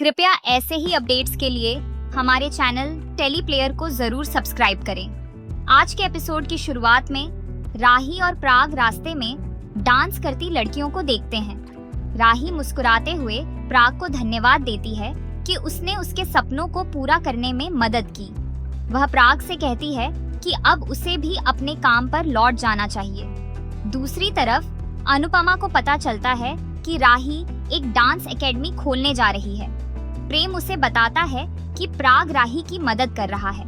कृपया ऐसे ही अपडेट्स के लिए हमारे चैनल टेली प्लेयर को जरूर सब्सक्राइब करें। आज के एपिसोड की शुरुआत में राही और प्राग रास्ते में डांस करती लड़कियों को देखते हैं। राही मुस्कुराते हुए प्राग को धन्यवाद देती है कि उसने उसके सपनों को पूरा करने में मदद की। वह प्राग से कहती है कि अब उसे भी अपने काम पर लौट जाना चाहिए। दूसरी तरफ अनुपमा को पता चलता है कि राही एक डांस एकेडमी खोलने जा रही है। प्रेम उसे बताता है कि प्राग राही की मदद कर रहा है।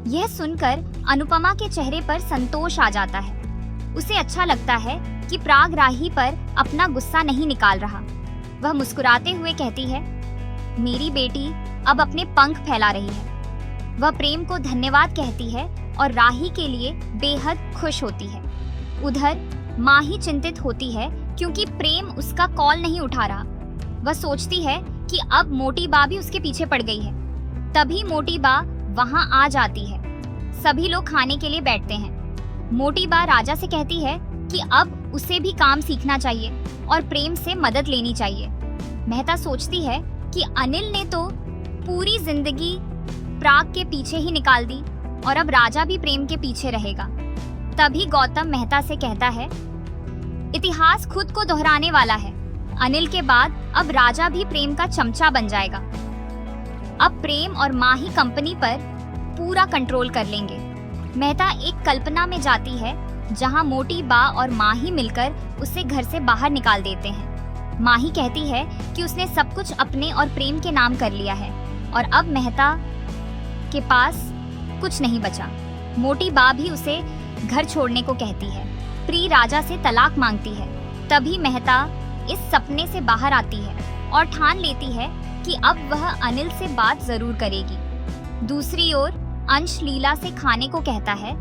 यह सुनकर अनुपमा के चेहरे पर संतोष आ जाता है। उसे अच्छा लगता है कि प्राग राही पर अपना गुस्सा नहीं निकाल रहा। वह मुस्कुराते हुए कहती है, मेरी बेटी अब अपने पंख फैला रही है। वह प्रेम को धन्यवाद कहती है और राही के लिए बेहद खुश होती है। उधर माही चिंतित होती है क्योंकि प्रेम उसका कॉल नहीं उठा रहा। वह सोचती है कि अब मोटी बा भी उसके पीछे पड़ गई है। तभी मोटी बा वहां आ जाती है। सभी लोग खाने के लिए बैठते हैं। मोटी बा राजा से कहती है कि अब उसे भी काम सीखना चाहिए और प्रेम से मदद लेनी चाहिए। मेहता सोचती है कि अनिल ने तो पूरी जिंदगी प्राग के पीछे ही निकाल दी और अब राजा भी प्रेम के पीछे रहेगा। तभी गौतम मेहता से कहता है, इतिहास खुद को दोहराने वाला है। अनिल के बाद अब राजा भी प्रेम का चमचा बन जाएगा। अब प्रेम और माही कंपनी पर पूरा कंट्रोल कर लेंगे। मेहता एक कल्पना में जाती है जहां मोटी बा और माही मिलकर उसे घर से बाहर निकाल देते हैं। माही कहती है कि उसने सब कुछ अपने और प्रेम के नाम कर लिया है और अब मेहता के पास कुछ नहीं बचा। मोटी बा भी उसे घर छोड़ने को कहती है। प्री राजा से तलाक मांगती है। तभी मेहता इस सपने से बाहर आती है और ठान लेती है कि अब वह अनिल से बात जरूर करेगी। दूसरी ओर अंश लीला से खाने को कहता है,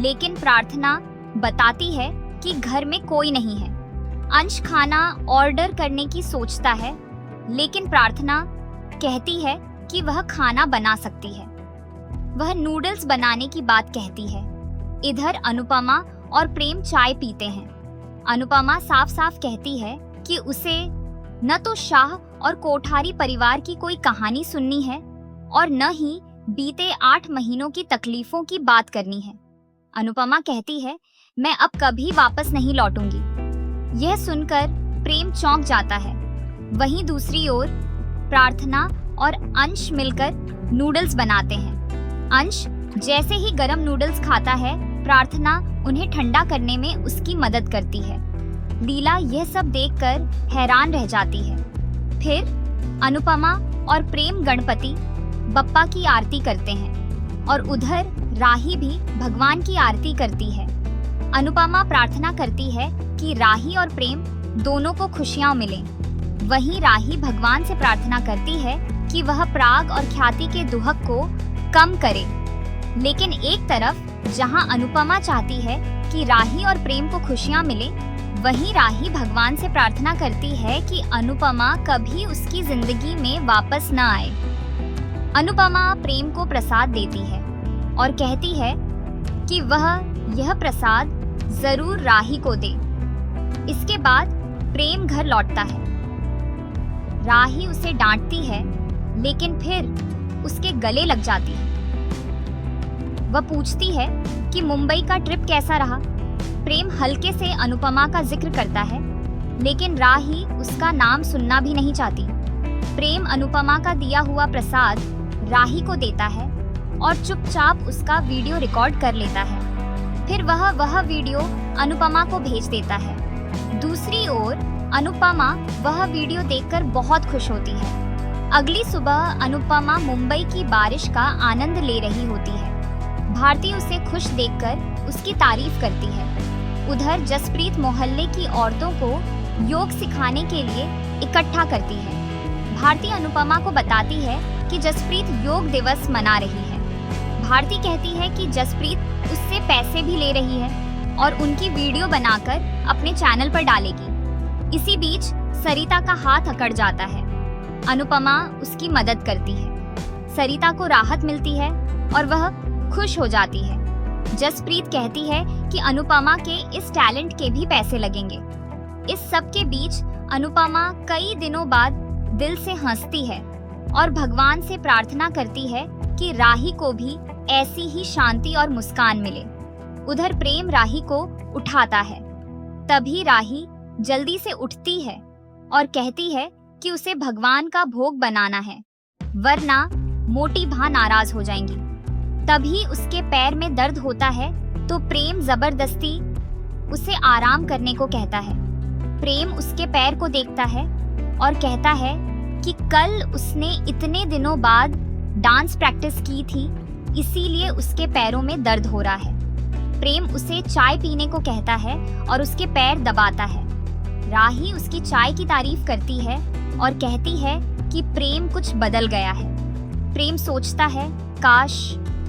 लेकिन प्रार्थना बताती है कि घर में कोई नहीं है। अंश खाना ऑर्डर करने की सोचता है, लेकिन प्रार्थना कहती है कि वह खाना बना सकती है। वह नूडल्स बनाने की बात कहती है। इधर अनुपमा और प्रेम चाय पीते हैं। अनुपमा साफ साफ कहती है कि उसे न तो शाह और कोठारी परिवार की कोई कहानी सुननी है और न ही बीते 8 महीनों की तकलीफों की बात करनी है। अनुपमा कहती है, मैं अब कभी वापस नहीं लौटूंगी। यह सुनकर प्रेम चौंक जाता है। वहीं दूसरी ओर प्रार्थना और अंश मिलकर नूडल्स बनाते हैं। अंश जैसे ही गरम नूडल्स खाता है, प्रार्थना उन्हें ठंडा करने में उसकी मदद करती है। लीला यह सब देखकर हैरान रह जाती है। फिर अनुपमा और प्रेम गणपति बप्पा की आरती करते हैं और उधर राही भी भगवान की आरती करती है। अनुपमा प्रार्थना करती है कि राही और प्रेम दोनों को खुशियां मिलें। वहीं राही भगवान से प्रार्थना करती है कि वह प्राग और ख्याति के दुहक को कम करे। लेकिन एक तरफ जहां अनुपमा चाहती है कि राही और प्रेम को खुशियां मिले, वहीं राही भगवान से प्रार्थना करती है कि अनुपमा कभी उसकी जिंदगी में वापस न आए। अनुपमा प्रेम को प्रसाद देती है और कहती है कि वह यह प्रसाद जरूर राही को दे। इसके बाद प्रेम घर लौटता है। राही उसे डांटती है, लेकिन फिर उसके गले लग जाती है। वह पूछती है कि मुंबई का ट्रिप कैसा रहा। प्रेम हल्के से अनुपमा का जिक्र करता है, लेकिन राही उसका नाम सुनना भी नहीं चाहती। प्रेम अनुपमा का दिया हुआ प्रसाद राही को देता है और चुपचाप उसका वीडियो रिकॉर्ड कर लेता है। फिर वह वीडियो अनुपमा को भेज देता है। दूसरी ओर अनुपमा वह वीडियो देखकर बहुत खुश होती है। अगली सुबह अनुपमा मुंबई की बारिश का आनंद ले रही होती है। भारती उसे खुश देखकर उसकी तारीफ करती है। उधर जसप्रीत मोहल्ले की औरतों को योग सिखाने के लिए इकट्ठा करती है। भारती अनुपमा को बताती है कि जसप्रीत योग दिवस मना रही है। भारती कहती है कि जसप्रीत उससे पैसे भी ले रही है और उनकी वीडियो बनाकर अपने चैनल पर डालेगी। इसी बीच सरिता का हाथ अकड़ जाता है। अनुपमा उसकी मदद करती है। सरिता को राहत मिलती है और वह खुश हो जाती है। जसप्रीत कहती है कि अनुपमा के इस टैलेंट के भी पैसे लगेंगे। इस सब के बीच अनुपमा कई दिनों बाद दिल से हंसती है और भगवान से प्रार्थना करती है कि राही को भी ऐसी ही शांति और मुस्कान मिले। उधर प्रेम राही को उठाता है। तभी राही जल्दी से उठती है और कहती है कि उसे भगवान का भोग बनाना है, वरना मोटी भा नाराज हो जाएंगी। तभी उसके पैर में दर्द होता है तो प्रेम जबरदस्ती उसे आराम करने को कहता है। प्रेम उसके पैर को देखता है और कहता है कि कल उसने इतने दिनों बाद डांस प्रैक्टिस की थी, इसीलिए उसके पैरों में दर्द हो रहा है। प्रेम उसे चाय पीने को कहता है और उसके पैर दबाता है। राही उसकी चाय की तारीफ करती है और कहती है कि प्रेम कुछ बदल गया है। प्रेम सोचता है काश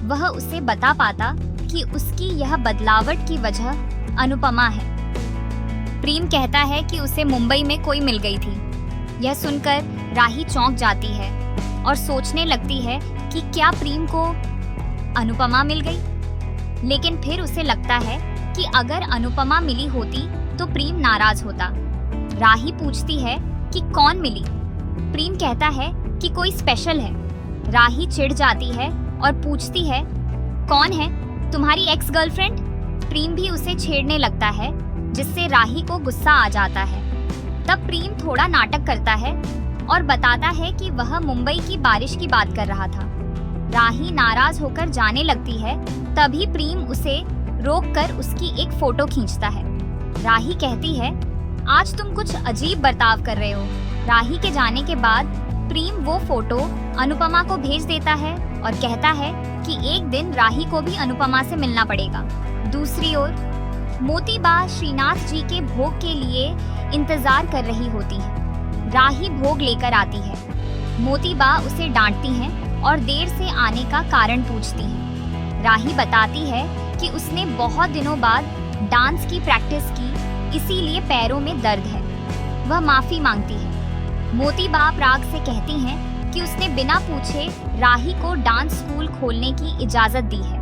वह उसे बता पाता कि उसकी यह बदलावट की वजह अनुपमा है। प्रेम कहता है कि उसे मुंबई में कोई मिल गई थी। यह सुनकर राही चौंक जाती है और सोचने लगती है कि क्या प्रेम को अनुपमा मिल गई। लेकिन फिर उसे लगता है कि अगर अनुपमा मिली होती तो प्रेम नाराज होता। राही पूछती है कि कौन मिली। प्रेम कहता है कि कोई स्पेशल है। राही चिढ़ जाती है और पूछती है कौन है, तुम्हारी एक्स गर्लफ्रेंड। प्रेम भी उसे छेड़ने लगता है, जिससे राही को गुस्सा आ जाता है। तब प्रेम थोड़ा नाटक करता है और बताता है कि वह मुंबई की बारिश की बात कर रहा था। राही नाराज होकर जाने लगती है। तभी प्रेम उसे रोककर उसकी एक फोटो खींचता है। राही कहती है आज तुम कुछ अजीब बर्ताव कर रहे हो। राही के जाने के बाद प्रेम वो फोटो अनुपमा को भेज देता है और कहता है कि एक दिन राही को भी अनुपमा से मिलना पड़ेगा। दूसरी ओर मोती बा श्रीनाथ जी के भोग के लिए इंतजार कर रही होती है। राही भोग लेकर आती है। मोती बा उसे डांटती हैं और देर से आने का कारण पूछती हैं। राही बताती है कि उसने बहुत दिनों बाद डांस की प्रैक्टिस की, इसीलिए पैरों में दर्द है। वह माफी मांगती है। मोती बा प्राग से कहती हैं कि उसने बिना पूछे राही को डांस स्कूल खोलने की इजाजत दी है।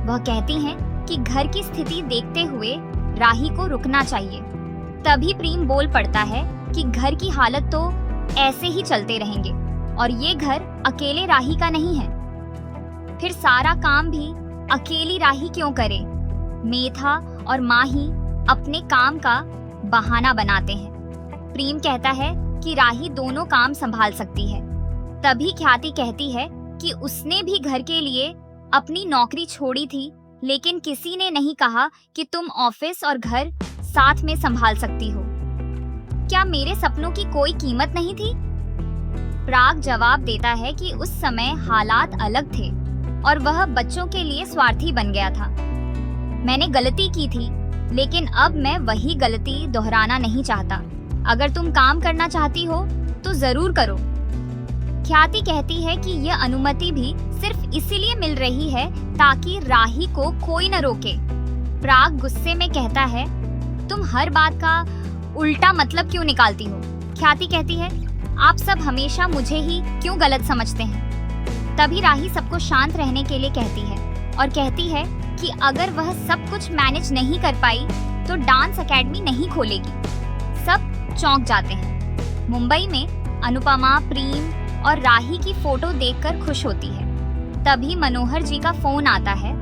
वह कहती हैं कि घर की स्थिति देखते हुए राही को रुकना चाहिए। तभी प्रेम बोल पड़ता है कि घर की हालत तो ऐसे ही चलते रहेंगे और ये घर अकेले राही का नहीं है, फिर सारा काम भी अकेली राही क्यों करे। मेधा और माही अपने काम का बहाना बनाते हैं। प्रेम कहता है कि राही दोनों काम संभाल सकती है। तभी ख्याति कहती है कि उसने भी घर के लिए अपनी नौकरी छोड़ी थी, लेकिन किसी ने नहीं कहा कि तुम ऑफिस और घर साथ में संभाल सकती हो। क्या मेरे सपनों की कोई कीमत नहीं थी? प्राग जवाब देता है कि उस समय हालात अलग थे और वह बच्चों के लिए स्वार्थी बन गया था। मैंने गलती की थी, लेकिन अब मैं वही गलती दोहराना नहीं चाहता। अगर तुम काम करना चाहती हो तो जरूर करो। ख्याति कहती है कि यह अनुमति भी सिर्फ इसीलिए मिल रही है ताकि राही को कोई न रोके। प्राग गुस्से में कहता है तुम हर बात का उल्टा मतलब क्यों निकालती हो। ख्याति कहती है आप सब हमेशा मुझे ही क्यों गलत समझते हैं। तभी राही सबको शांत रहने के लिए कहती है और कहती है कि अगर वह सब कुछ मैनेज नहीं कर पाई तो डांस एकेडमी नहीं खोलेगी। सब चौंक जाते हैं। मुंबई में अनुपमा प्रेम और राही की फोटो देखकर खुश होती है। तभी मनोहर जी का फोन आता है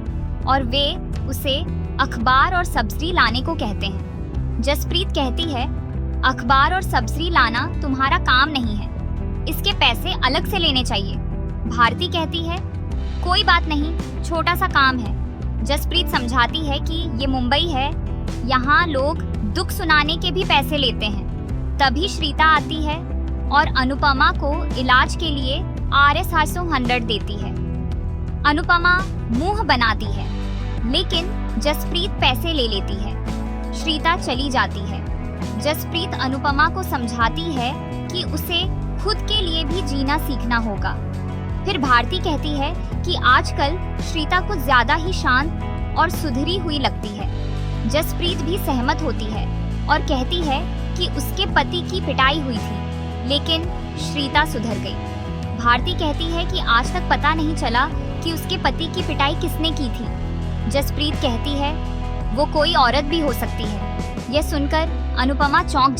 और वे उसे अखबार और सब्जी लाने को कहते हैं। जसप्रीत कहती है अखबार और सब्जी लाना तुम्हारा काम नहीं है, इसके पैसे अलग से लेने चाहिए। भारती कहती है कोई बात नहीं, छोटा सा काम है। जसप्रीत समझाती है कि ये मुंबई है, यहाँ लोग दुख सुनाने के भी पैसे लेते हैं। तभी श्रीता आती है और अनुपमा को इलाज के लिए RS-100 देती है। अनुपमा मुंह बनाती है, लेकिन जसप्रीत पैसे ले लेती है। श्रीता चली जाती है। जसप्रीत अनुपमा को समझाती है कि उसे खुद के लिए भी जीना सीखना होगा। फिर भारती कहती है कि आजकल श्रीता कुछ ज्यादा ही शांत और सुधरी हुई लगती है। जसप्रीत भी सहमत होती है और कहती है कि उसके पति की पिटाई हुई थी, लेकिन श्रीता सुधर गई। भारती कहती है कि आज तक पता नहीं चला कि उसके पति की पिटाई किसने की थी। जसप्रीत कहती है वो कोई औरत भी हो सकती है। यह सुनकर अनुपमा चौंक